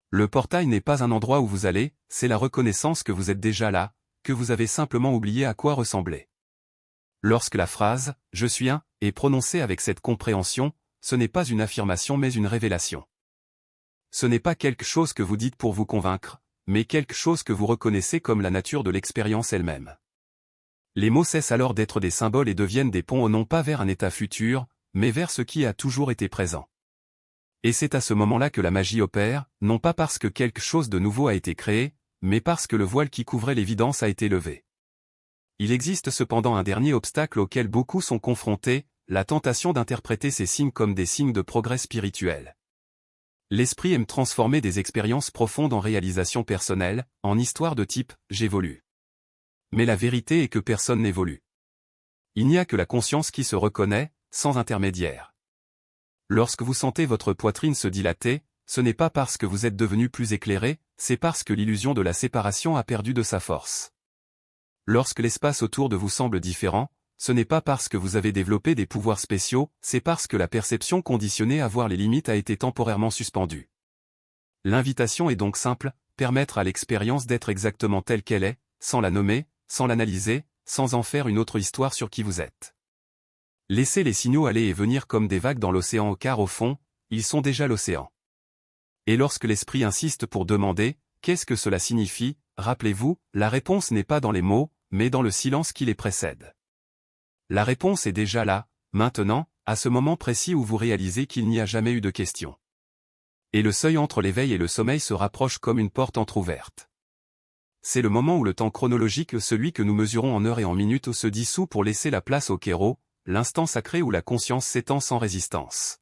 Le portail n'est pas un endroit où vous allez, c'est la reconnaissance que vous êtes déjà là, que vous avez simplement oublié à quoi ressemblait. Lorsque la phrase « Je suis un » est prononcée avec cette compréhension, ce n'est pas une affirmation mais une révélation. Ce n'est pas quelque chose que vous dites pour vous convaincre, mais quelque chose que vous reconnaissez comme la nature de l'expérience elle-même. Les mots cessent alors d'être des symboles et deviennent des ponts non pas vers un état futur, mais vers ce qui a toujours été présent. Et c'est à ce moment-là que la magie opère, non pas parce que quelque chose de nouveau a été créé, mais parce que le voile qui couvrait l'évidence a été levé. Il existe cependant un dernier obstacle auquel beaucoup sont confrontés, la tentation d'interpréter ces signes comme des signes de progrès spirituel. L'esprit aime transformer des expériences profondes en réalisations personnelles, en histoires de type « j'évolue ». Mais la vérité est que personne n'évolue. Il n'y a que la conscience qui se reconnaît, sans intermédiaire. Lorsque vous sentez votre poitrine se dilater, ce n'est pas parce que vous êtes devenu plus éclairé, c'est parce que l'illusion de la séparation a perdu de sa force. Lorsque l'espace autour de vous semble différent, ce n'est pas parce que vous avez développé des pouvoirs spéciaux, c'est parce que la perception conditionnée à voir les limites a été temporairement suspendue. L'invitation est donc simple, permettre à l'expérience d'être exactement telle qu'elle est, sans la nommer, sans l'analyser, sans en faire une autre histoire sur qui vous êtes. Laissez les signaux aller et venir comme des vagues dans l'océan car au fond, ils sont déjà l'océan. Et lorsque l'esprit insiste pour demander « Qu'est-ce que cela signifie ?», rappelez-vous, la réponse n'est pas dans les mots, mais dans le silence qui les précède. La réponse est déjà là, maintenant, à ce moment précis où vous réalisez qu'il n'y a jamais eu de question. Et le seuil entre l'éveil et le sommeil se rapproche comme une porte entr'ouverte. C'est le moment où le temps chronologique, celui que nous mesurons en heures et en minutes, se dissout pour laisser la place au kéros, l'instant sacré où la conscience s'étend sans résistance.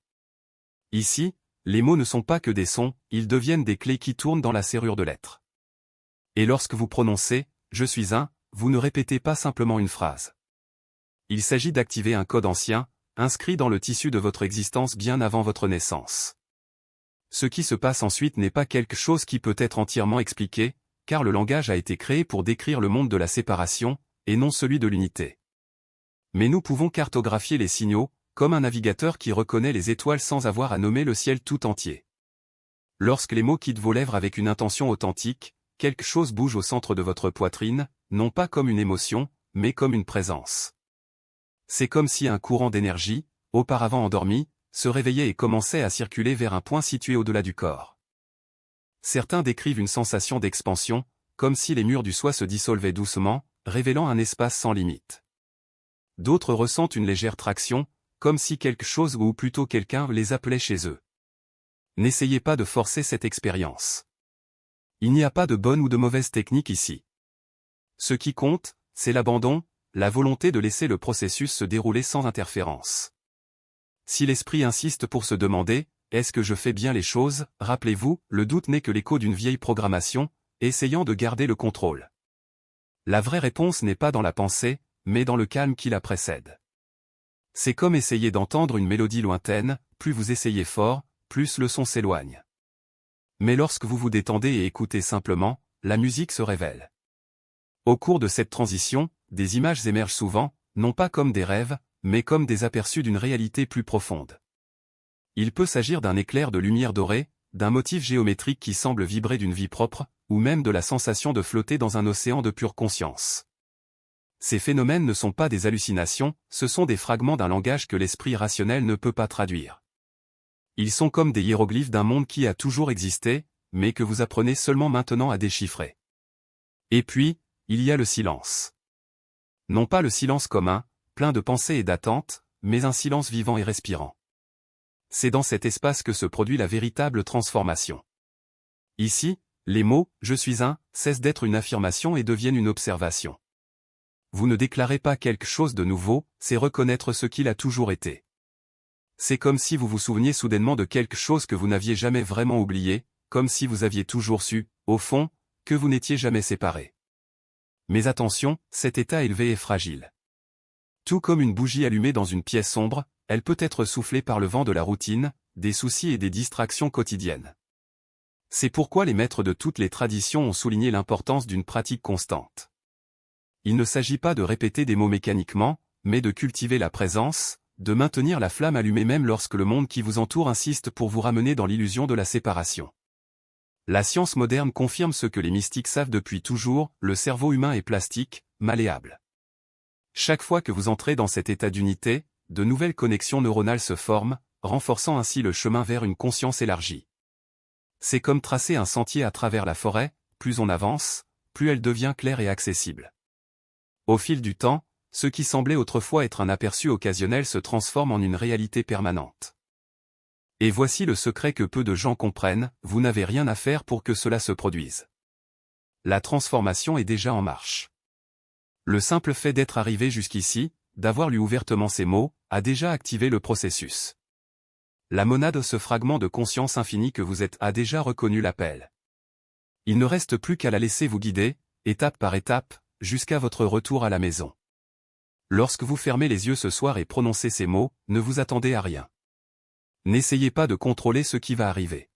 Ici, les mots ne sont pas que des sons, ils deviennent des clés qui tournent dans la serrure de l'être. Et lorsque vous prononcez « Je suis un », vous ne répétez pas simplement une phrase. Il s'agit d'activer un code ancien, inscrit dans le tissu de votre existence bien avant votre naissance. Ce qui se passe ensuite n'est pas quelque chose qui peut être entièrement expliqué, car le langage a été créé pour décrire le monde de la séparation, et non celui de l'unité. Mais nous pouvons cartographier les signaux, comme un navigateur qui reconnaît les étoiles sans avoir à nommer le ciel tout entier. Lorsque les mots quittent vos lèvres avec une intention authentique, quelque chose bouge au centre de votre poitrine, non pas comme une émotion, mais comme une présence. C'est comme si un courant d'énergie, auparavant endormi, se réveillait et commençait à circuler vers un point situé au-delà du corps. Certains décrivent une sensation d'expansion, comme si les murs du soi se dissolvaient doucement, révélant un espace sans limite. D'autres ressentent une légère traction, comme si quelque chose ou plutôt quelqu'un les appelait chez eux. N'essayez pas de forcer cette expérience. Il n'y a pas de bonne ou de mauvaise technique ici. Ce qui compte, c'est l'abandon, la volonté de laisser le processus se dérouler sans interférence. Si l'esprit insiste pour se demander « Est-ce que je fais bien les choses ?», rappelez-vous, le doute n'est que l'écho d'une vieille programmation, essayant de garder le contrôle. La vraie réponse n'est pas dans la pensée, mais dans le calme qui la précède. C'est comme essayer d'entendre une mélodie lointaine, plus vous essayez fort, plus le son s'éloigne. Mais lorsque vous vous détendez et écoutez simplement, la musique se révèle. Au cours de cette transition, des images émergent souvent, non pas comme des rêves, mais comme des aperçus d'une réalité plus profonde. Il peut s'agir d'un éclair de lumière dorée, d'un motif géométrique qui semble vibrer d'une vie propre, ou même de la sensation de flotter dans un océan de pure conscience. Ces phénomènes ne sont pas des hallucinations, ce sont des fragments d'un langage que l'esprit rationnel ne peut pas traduire. Ils sont comme des hiéroglyphes d'un monde qui a toujours existé, mais que vous apprenez seulement maintenant à déchiffrer. Et puis, il y a le silence. Non pas le silence commun, plein de pensées et d'attentes, mais un silence vivant et respirant. C'est dans cet espace que se produit la véritable transformation. Ici, les mots « je suis un » cessent d'être une affirmation et deviennent une observation. Vous ne déclarez pas quelque chose de nouveau, c'est reconnaître ce qu'il a toujours été. C'est comme si vous vous souveniez soudainement de quelque chose que vous n'aviez jamais vraiment oublié, comme si vous aviez toujours su, au fond, que vous n'étiez jamais séparés. Mais attention, cet état élevé est fragile. Tout comme une bougie allumée dans une pièce sombre, elle peut être soufflée par le vent de la routine, des soucis et des distractions quotidiennes. C'est pourquoi les maîtres de toutes les traditions ont souligné l'importance d'une pratique constante. Il ne s'agit pas de répéter des mots mécaniquement, mais de cultiver la présence, de maintenir la flamme allumée même lorsque le monde qui vous entoure insiste pour vous ramener dans l'illusion de la séparation. La science moderne confirme ce que les mystiques savent depuis toujours, le cerveau humain est plastique, malléable. Chaque fois que vous entrez dans cet état d'unité, de nouvelles connexions neuronales se forment, renforçant ainsi le chemin vers une conscience élargie. C'est comme tracer un sentier à travers la forêt, plus on avance, plus elle devient claire et accessible. Au fil du temps, ce qui semblait autrefois être un aperçu occasionnel se transforme en une réalité permanente. Et voici le secret que peu de gens comprennent, vous n'avez rien à faire pour que cela se produise. La transformation est déjà en marche. Le simple fait d'être arrivé jusqu'ici, d'avoir lu ouvertement ces mots, a déjà activé le processus. La monade, ce fragment de conscience infinie que vous êtes, a déjà reconnu l'appel. Il ne reste plus qu'à la laisser vous guider, étape par étape, jusqu'à votre retour à la maison. Lorsque vous fermez les yeux ce soir et prononcez ces mots, ne vous attendez à rien. N'essayez pas de contrôler ce qui va arriver.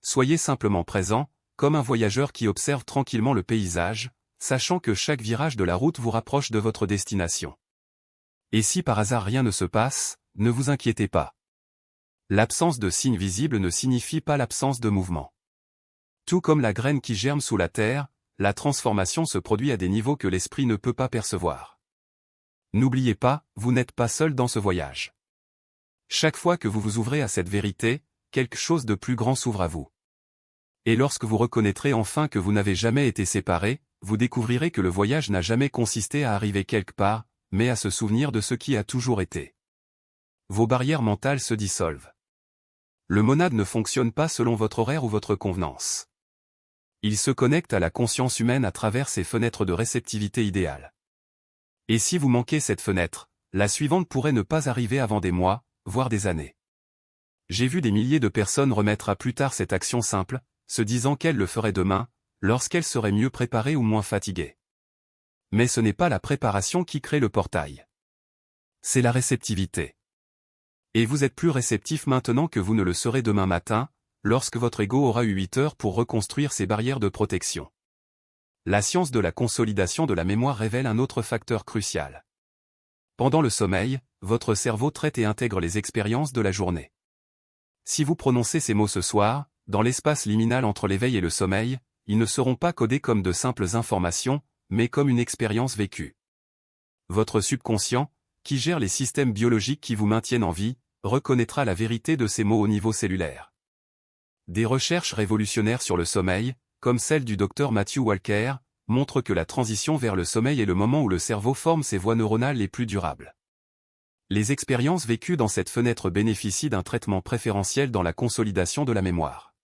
Soyez simplement présent, comme un voyageur qui observe tranquillement le paysage, sachant que chaque virage de la route vous rapproche de votre destination. Et si par hasard rien ne se passe, ne vous inquiétez pas. L'absence de signes visibles ne signifie pas l'absence de mouvement. Tout comme la graine qui germe sous la terre, la transformation se produit à des niveaux que l'esprit ne peut pas percevoir. N'oubliez pas, vous n'êtes pas seul dans ce voyage. Chaque fois que vous vous ouvrez à cette vérité, quelque chose de plus grand s'ouvre à vous. Et lorsque vous reconnaîtrez enfin que vous n'avez jamais été séparés, vous découvrirez que le voyage n'a jamais consisté à arriver quelque part, mais à se souvenir de ce qui a toujours été. Vos barrières mentales se dissolvent. Le monade ne fonctionne pas selon votre horaire ou votre convenance. Il se connecte à la conscience humaine à travers ses fenêtres de réceptivité idéale. Et si vous manquez cette fenêtre, la suivante pourrait ne pas arriver avant des mois, voire des années. J'ai vu des milliers de personnes remettre à plus tard cette action simple, se disant qu'elles le feraient demain, lorsqu'elles seraient mieux préparées ou moins fatiguées. Mais ce n'est pas la préparation qui crée le portail. C'est la réceptivité. Et vous êtes plus réceptif maintenant que vous ne le serez demain matin, lorsque votre ego aura eu 8 heures pour reconstruire ses barrières de protection. La science de la consolidation de la mémoire révèle un autre facteur crucial. Pendant le sommeil, votre cerveau traite et intègre les expériences de la journée. Si vous prononcez ces mots ce soir, dans l'espace liminal entre l'éveil et le sommeil, ils ne seront pas codés comme de simples informations, mais comme une expérience vécue. Votre subconscient, qui gère les systèmes biologiques qui vous maintiennent en vie, reconnaîtra la vérité de ces mots au niveau cellulaire. Des recherches révolutionnaires sur le sommeil, comme celle du Dr Matthew Walker, montrent que la transition vers le sommeil est le moment où le cerveau forme ses voies neuronales les plus durables. Les expériences vécues dans cette fenêtre bénéficient d'un traitement préférentiel dans la consolidation de la mémoire.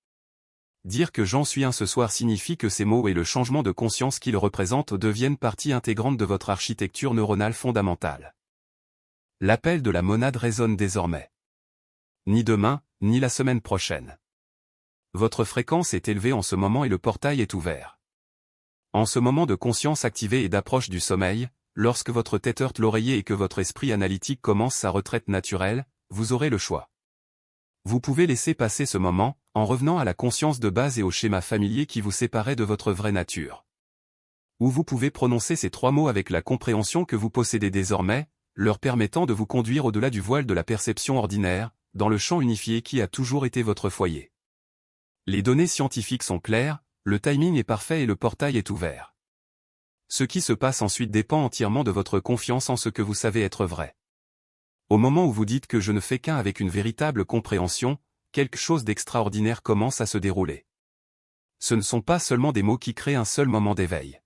Dire que j'en suis un ce soir signifie que ces mots et le changement de conscience qu'ils représentent deviennent partie intégrante de votre architecture neuronale fondamentale. L'appel de la monade résonne désormais. Ni demain, ni la semaine prochaine. Votre fréquence est élevée en ce moment et le portail est ouvert. En ce moment de conscience activée et d'approche du sommeil, lorsque votre tête heurte l'oreiller et que votre esprit analytique commence sa retraite naturelle, vous aurez le choix. Vous pouvez laisser passer ce moment, en revenant à la conscience de base et au schéma familier qui vous séparait de votre vraie nature. Ou vous pouvez prononcer ces 3 mots avec la compréhension que vous possédez désormais, leur permettant de vous conduire au-delà du voile de la perception ordinaire, dans le champ unifié qui a toujours été votre foyer. Les données scientifiques sont claires, le timing est parfait et le portail est ouvert. Ce qui se passe ensuite dépend entièrement de votre confiance en ce que vous savez être vrai. Au moment où vous dites que je ne fais qu'un avec une véritable compréhension, quelque chose d'extraordinaire commence à se dérouler. Ce ne sont pas seulement des mots qui créent un seul moment d'éveil.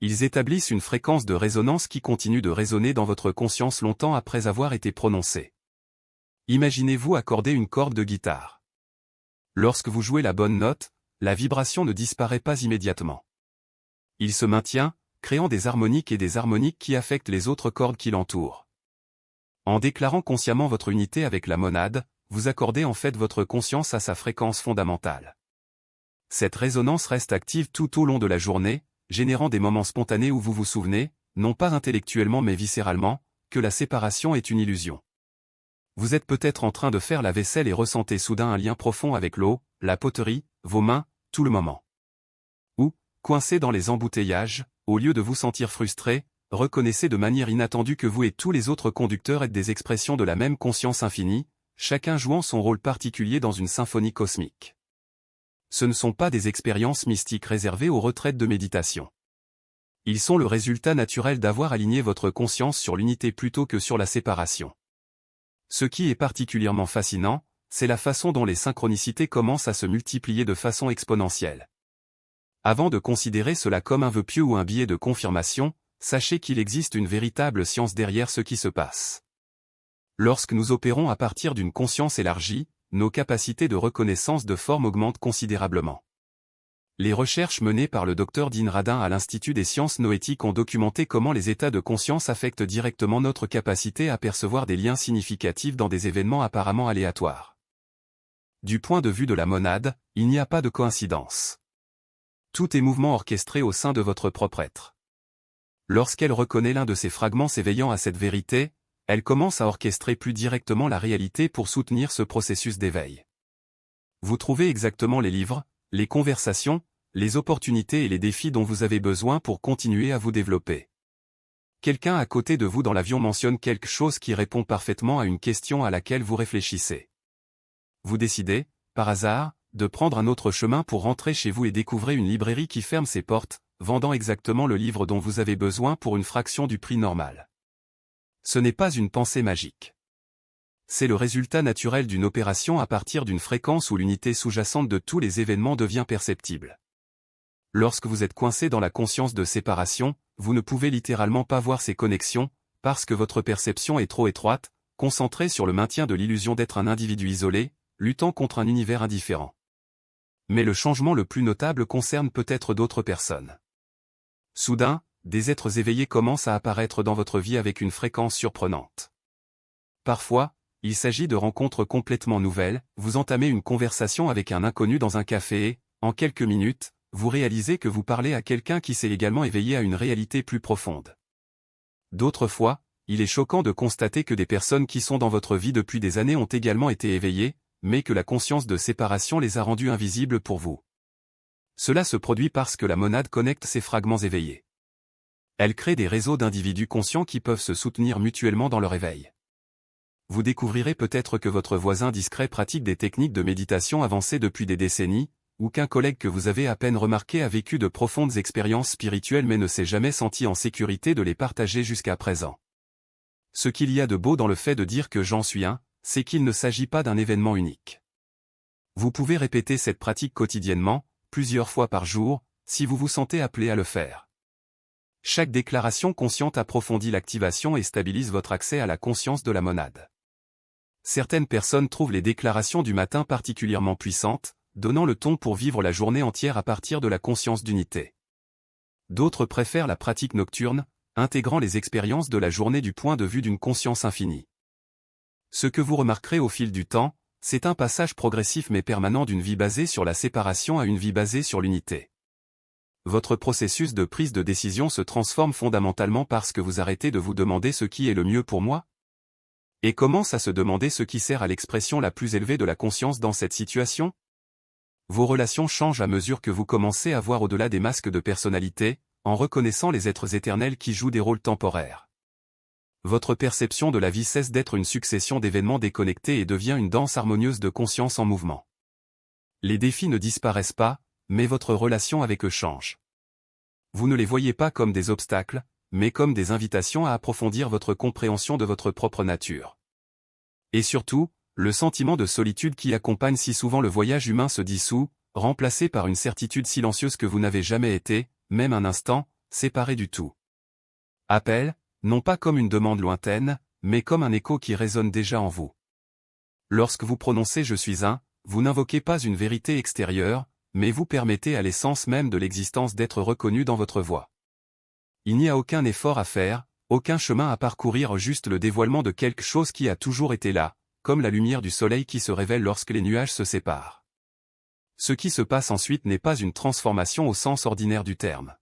Ils établissent une fréquence de résonance qui continue de résonner dans votre conscience longtemps après avoir été prononcée. Imaginez-vous accorder une corde de guitare. Lorsque vous jouez la bonne note, la vibration ne disparaît pas immédiatement. Il se maintient, créant des harmoniques et des harmoniques qui affectent les autres cordes qui l'entourent. En déclarant consciemment votre unité avec la monade, vous accordez en fait votre conscience à sa fréquence fondamentale. Cette résonance reste active tout au long de la journée, générant des moments spontanés où vous vous souvenez, non pas intellectuellement mais viscéralement, que la séparation est une illusion. Vous êtes peut-être en train de faire la vaisselle et ressentez soudain un lien profond avec l'eau, la poterie, vos mains, tout le moment. Ou, coincé dans les embouteillages, au lieu de vous sentir frustré, reconnaissez de manière inattendue que vous et tous les autres conducteurs êtes des expressions de la même conscience infinie, chacun jouant son rôle particulier dans une symphonie cosmique. Ce ne sont pas des expériences mystiques réservées aux retraites de méditation. Ils sont le résultat naturel d'avoir aligné votre conscience sur l'unité plutôt que sur la séparation. Ce qui est particulièrement fascinant, c'est la façon dont les synchronicités commencent à se multiplier de façon exponentielle. Avant de considérer cela comme un vœu pieux ou un billet de confirmation, sachez qu'il existe une véritable science derrière ce qui se passe. Lorsque nous opérons à partir d'une conscience élargie, nos capacités de reconnaissance de forme augmentent considérablement. Les recherches menées par le Dr Dean Radin à l'Institut des sciences noétiques ont documenté comment les états de conscience affectent directement notre capacité à percevoir des liens significatifs dans des événements apparemment aléatoires. Du point de vue de la monade, il n'y a pas de coïncidence. Tout est mouvement orchestré au sein de votre propre être. Lorsqu'elle reconnaît l'un de ces fragments s'éveillant à cette vérité, elle commence à orchestrer plus directement la réalité pour soutenir ce processus d'éveil. Vous trouvez exactement les livres, les conversations, les opportunités et les défis dont vous avez besoin pour continuer à vous développer. Quelqu'un à côté de vous dans l'avion mentionne quelque chose qui répond parfaitement à une question à laquelle vous réfléchissez. Vous décidez, par hasard, de prendre un autre chemin pour rentrer chez vous et découvrez une librairie qui ferme ses portes, vendant exactement le livre dont vous avez besoin pour une fraction du prix normal. Ce n'est pas une pensée magique. C'est le résultat naturel d'une opération à partir d'une fréquence où l'unité sous-jacente de tous les événements devient perceptible. Lorsque vous êtes coincé dans la conscience de séparation, vous ne pouvez littéralement pas voir ces connexions, parce que votre perception est trop étroite, concentrée sur le maintien de l'illusion d'être un individu isolé, luttant contre un univers indifférent. Mais le changement le plus notable concerne peut-être d'autres personnes. Soudain, des êtres éveillés commencent à apparaître dans votre vie avec une fréquence surprenante. Parfois, il s'agit de rencontres complètement nouvelles, vous entamez une conversation avec un inconnu dans un café et, en quelques minutes, vous réalisez que vous parlez à quelqu'un qui s'est également éveillé à une réalité plus profonde. D'autres fois, il est choquant de constater que des personnes qui sont dans votre vie depuis des années ont également été éveillées, mais que la conscience de séparation les a rendues invisibles pour vous. Cela se produit parce que la monade connecte ces fragments éveillés. Elle crée des réseaux d'individus conscients qui peuvent se soutenir mutuellement dans leur éveil. Vous découvrirez peut-être que votre voisin discret pratique des techniques de méditation avancées depuis des décennies, ou qu'un collègue que vous avez à peine remarqué a vécu de profondes expériences spirituelles mais ne s'est jamais senti en sécurité de les partager jusqu'à présent. Ce qu'il y a de beau dans le fait de dire que j'en suis un, c'est qu'il ne s'agit pas d'un événement unique. Vous pouvez répéter cette pratique quotidiennement, plusieurs fois par jour, si vous vous sentez appelé à le faire. Chaque déclaration consciente approfondit l'activation et stabilise votre accès à la conscience de la monade. Certaines personnes trouvent les déclarations du matin particulièrement puissantes, donnant le ton pour vivre la journée entière à partir de la conscience d'unité. D'autres préfèrent la pratique nocturne, intégrant les expériences de la journée du point de vue d'une conscience infinie. Ce que vous remarquerez au fil du temps, c'est un passage progressif mais permanent d'une vie basée sur la séparation à une vie basée sur l'unité. votre processus de prise de décision se transforme fondamentalement parce que vous arrêtez de vous demander ce qui est le mieux pour moi et commence à se demander ce qui sert à l'expression la plus élevée de la conscience dans cette situation. Vos relations changent à mesure que vous commencez à voir au-delà des masques de personnalité, en reconnaissant les êtres éternels qui jouent des rôles temporaires. Votre perception de la vie cesse d'être une succession d'événements déconnectés et devient une danse harmonieuse de conscience en mouvement. Les défis ne disparaissent pas, mais votre relation avec eux change. Vous ne les voyez pas comme des obstacles, mais comme des invitations à approfondir votre compréhension de votre propre nature. Et surtout, le sentiment de solitude qui accompagne si souvent le voyage humain se dissout, remplacé par une certitude silencieuse que vous n'avez jamais été, même un instant, séparé du tout. Appel, non pas comme une demande lointaine, mais comme un écho qui résonne déjà en vous. Lorsque vous prononcez « Je suis un », vous n'invoquez pas une vérité extérieure, mais vous permettez à l'essence même de l'existence d'être reconnue dans votre voix. Il n'y a aucun effort à faire, aucun chemin à parcourir, juste le dévoilement de quelque chose qui a toujours été là, comme la lumière du soleil qui se révèle lorsque les nuages se séparent. Ce qui se passe ensuite n'est pas une transformation au sens ordinaire du terme.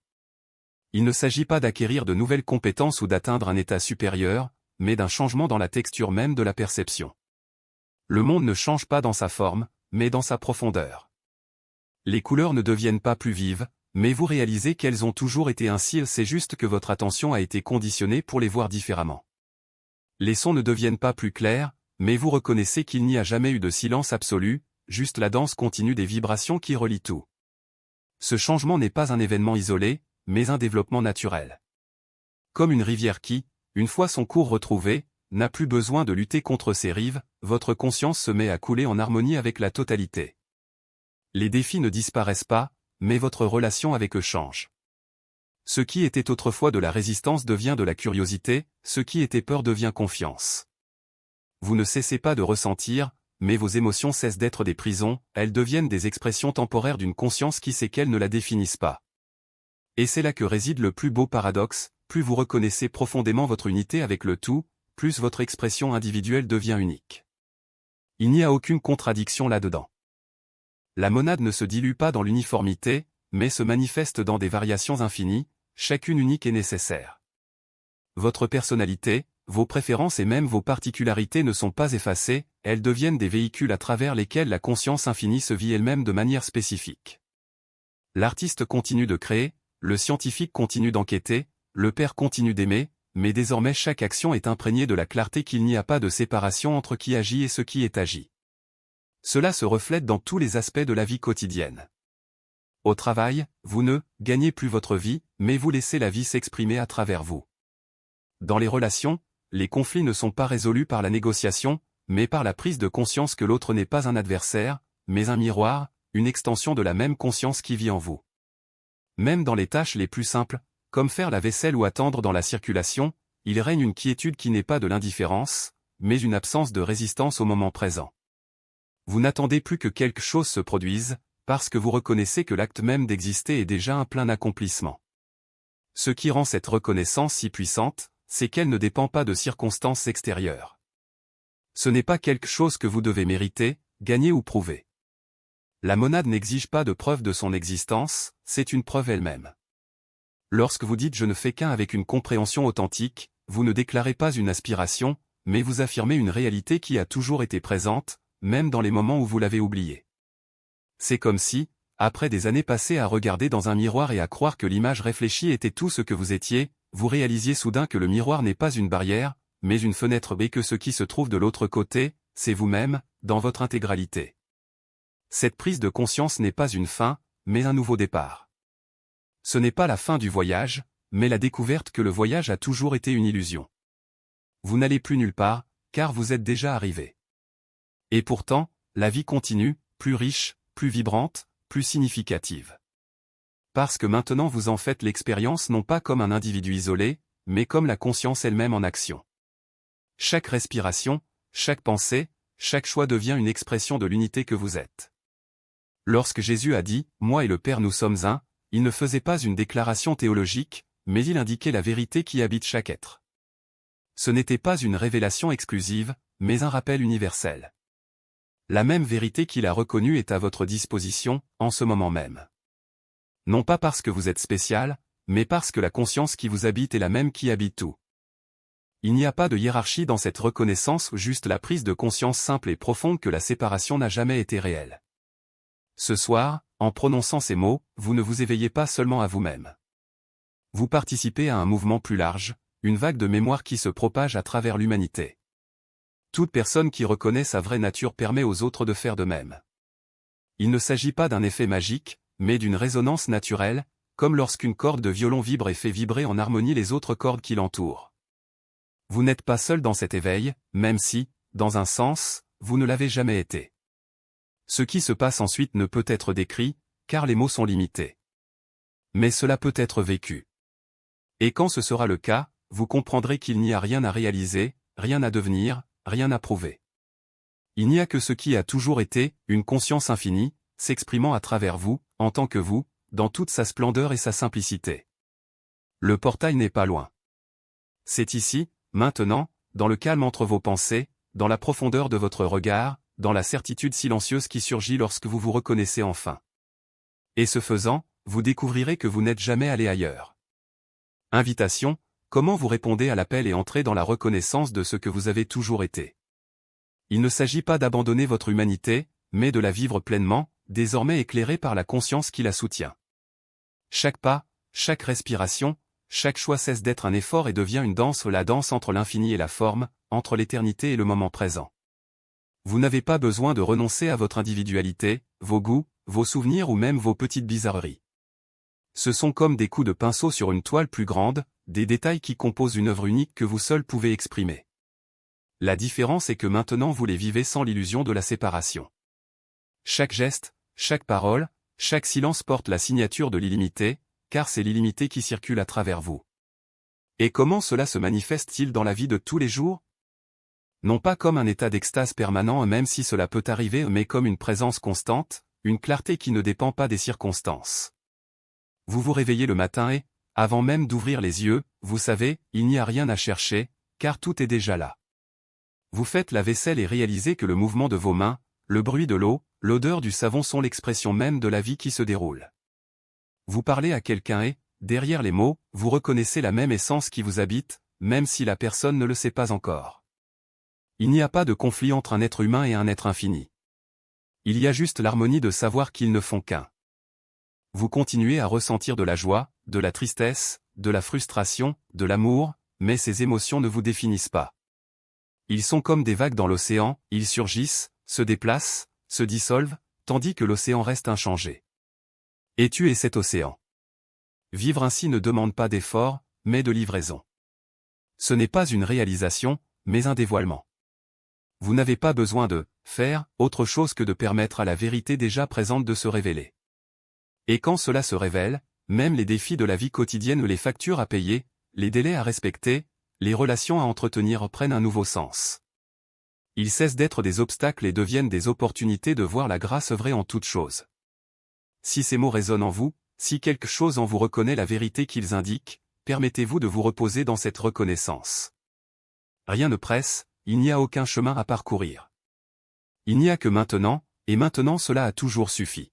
Il ne s'agit pas d'acquérir de nouvelles compétences ou d'atteindre un état supérieur, mais d'un changement dans la texture même de la perception. Le monde ne change pas dans sa forme, mais dans sa profondeur. Les couleurs ne deviennent pas plus vives, mais vous réalisez qu'elles ont toujours été ainsi, c'est juste que votre attention a été conditionnée pour les voir différemment. Les sons ne deviennent pas plus clairs, mais vous reconnaissez qu'il n'y a jamais eu de silence absolu, juste la danse continue des vibrations qui relient tout. Ce changement n'est pas un événement isolé, mais un développement naturel. Comme une rivière qui, une fois son cours retrouvé, n'a plus besoin de lutter contre ses rives, votre conscience se met à couler en harmonie avec la totalité. Les défis ne disparaissent pas, mais votre relation avec eux change. Ce qui était autrefois de la résistance devient de la curiosité, ce qui était peur devient confiance. Vous ne cessez pas de ressentir, mais vos émotions cessent d'être des prisons, elles deviennent des expressions temporaires d'une conscience qui sait qu'elles ne la définissent pas. Et c'est là que réside le plus beau paradoxe, plus vous reconnaissez profondément votre unité avec le tout, plus votre expression individuelle devient unique. Il n'y a aucune contradiction là-dedans. La monade ne se dilue pas dans l'uniformité, mais se manifeste dans des variations infinies, chacune unique et nécessaire. Votre personnalité, vos préférences et même vos particularités ne sont pas effacées, elles deviennent des véhicules à travers lesquels la conscience infinie se vit elle-même de manière spécifique. L'artiste continue de créer, le scientifique continue d'enquêter, le père continue d'aimer, mais désormais chaque action est imprégnée de la clarté qu'il n'y a pas de séparation entre qui agit et ce qui est agi. Cela se reflète dans tous les aspects de la vie quotidienne. Au travail, vous ne gagnez plus votre vie, mais vous laissez la vie s'exprimer à travers vous. Dans les relations, les conflits ne sont pas résolus par la négociation, mais par la prise de conscience que l'autre n'est pas un adversaire, mais un miroir, une extension de la même conscience qui vit en vous. Même dans les tâches les plus simples, comme faire la vaisselle ou attendre dans la circulation, il règne une quiétude qui n'est pas de l'indifférence, mais une absence de résistance au moment présent. Vous n'attendez plus que quelque chose se produise, parce que vous reconnaissez que l'acte même d'exister est déjà un plein accomplissement. Ce qui rend cette reconnaissance si puissante, c'est qu'elle ne dépend pas de circonstances extérieures. Ce n'est pas quelque chose que vous devez mériter, gagner ou prouver. La monade n'exige pas de preuve de son existence, c'est une preuve elle-même. Lorsque vous dites « je ne fais qu'un » avec une compréhension authentique, vous ne déclarez pas une aspiration, mais vous affirmez une réalité qui a toujours été présente, même dans les moments où vous l'avez oubliée. C'est comme si, après des années passées à regarder dans un miroir et à croire que l'image réfléchie était tout ce que vous étiez, vous réalisiez soudain que le miroir n'est pas une barrière, mais une fenêtre et que ce qui se trouve de l'autre côté, c'est vous-même, dans votre intégralité. Cette prise de conscience n'est pas une fin, mais un nouveau départ. Ce n'est pas la fin du voyage, mais la découverte que le voyage a toujours été une illusion. Vous n'allez plus nulle part, car vous êtes déjà arrivé. Et pourtant, la vie continue, plus riche, plus vibrante, plus significative. Parce que maintenant vous en faites l'expérience non pas comme un individu isolé, mais comme la conscience elle-même en action. Chaque respiration, chaque pensée, chaque choix devient une expression de l'unité que vous êtes. Lorsque Jésus a dit « Moi et le Père nous sommes un », il ne faisait pas une déclaration théologique, mais il indiquait la vérité qui habite chaque être. Ce n'était pas une révélation exclusive, mais un rappel universel. La même vérité qu'il a reconnue est à votre disposition, en ce moment même. Non pas parce que vous êtes spécial, mais parce que la conscience qui vous habite est la même qui habite tout. Il n'y a pas de hiérarchie dans cette reconnaissance, juste la prise de conscience simple et profonde que la séparation n'a jamais été réelle. Ce soir, en prononçant ces mots, vous ne vous éveillez pas seulement à vous-même. Vous participez à un mouvement plus large, une vague de mémoire qui se propage à travers l'humanité. Toute personne qui reconnaît sa vraie nature permet aux autres de faire de même. Il ne s'agit pas d'un effet magique, mais d'une résonance naturelle, comme lorsqu'une corde de violon vibre et fait vibrer en harmonie les autres cordes qui l'entourent. Vous n'êtes pas seul dans cet éveil, même si, dans un sens, vous ne l'avez jamais été. Ce qui se passe ensuite ne peut être décrit, car les mots sont limités. Mais cela peut être vécu. Et quand ce sera le cas, vous comprendrez qu'il n'y a rien à réaliser, rien à devenir, rien à prouver. Il n'y a que ce qui a toujours été, une conscience infinie, s'exprimant à travers vous, en tant que vous, dans toute sa splendeur et sa simplicité. Le portail n'est pas loin. C'est ici, maintenant, dans le calme entre vos pensées, dans la profondeur de votre regard, dans la certitude silencieuse qui surgit lorsque vous vous reconnaissez enfin. Et ce faisant, vous découvrirez que vous n'êtes jamais allé ailleurs. Invitation, comment vous répondez à l'appel et entrez dans la reconnaissance de ce que vous avez toujours été. Il ne s'agit pas d'abandonner votre humanité, mais de la vivre pleinement, désormais éclairée par la conscience qui la soutient. Chaque pas, chaque respiration, chaque choix cesse d'être un effort et devient une danse, la danse entre l'infini et la forme, entre l'éternité et le moment présent. Vous n'avez pas besoin de renoncer à votre individualité, vos goûts, vos souvenirs ou même vos petites bizarreries. Ce sont comme des coups de pinceau sur une toile plus grande, des détails qui composent une œuvre unique que vous seul pouvez exprimer. La différence est que maintenant vous les vivez sans l'illusion de la séparation. Chaque geste, chaque parole, chaque silence porte la signature de l'illimité, car c'est l'illimité qui circule à travers vous. Et comment cela se manifeste-t-il dans la vie de tous les jours? Non pas comme un état d'extase permanent même si cela peut arriver, mais comme une présence constante, une clarté qui ne dépend pas des circonstances. Vous vous réveillez le matin et, avant même d'ouvrir les yeux, vous savez, il n'y a rien à chercher, car tout est déjà là. Vous faites la vaisselle et réalisez que le mouvement de vos mains, le bruit de l'eau, l'odeur du savon sont l'expression même de la vie qui se déroule. Vous parlez à quelqu'un et, derrière les mots, vous reconnaissez la même essence qui vous habite, même si la personne ne le sait pas encore. Il n'y a pas de conflit entre un être humain et un être infini. Il y a juste l'harmonie de savoir qu'ils ne font qu'un. Vous continuez à ressentir de la joie, de la tristesse, de la frustration, de l'amour, mais ces émotions ne vous définissent pas. Ils sont comme des vagues dans l'océan, ils surgissent, se déplacent, se dissolvent, tandis que l'océan reste inchangé. Et tu es cet océan. Vivre ainsi ne demande pas d'effort, mais de livraison. Ce n'est pas une réalisation, mais un dévoilement. Vous n'avez pas besoin de faire autre chose que de permettre à la vérité déjà présente de se révéler. Et quand cela se révèle, même les défis de la vie quotidienne, les factures à payer, les délais à respecter, les relations à entretenir prennent un nouveau sens. Ils cessent d'être des obstacles et deviennent des opportunités de voir la grâce œuvrer en toutes choses. Si ces mots résonnent en vous, si quelque chose en vous reconnaît la vérité qu'ils indiquent, permettez-vous de vous reposer dans cette reconnaissance. Rien ne presse, il n'y a aucun chemin à parcourir. Il n'y a que maintenant, et maintenant cela a toujours suffi.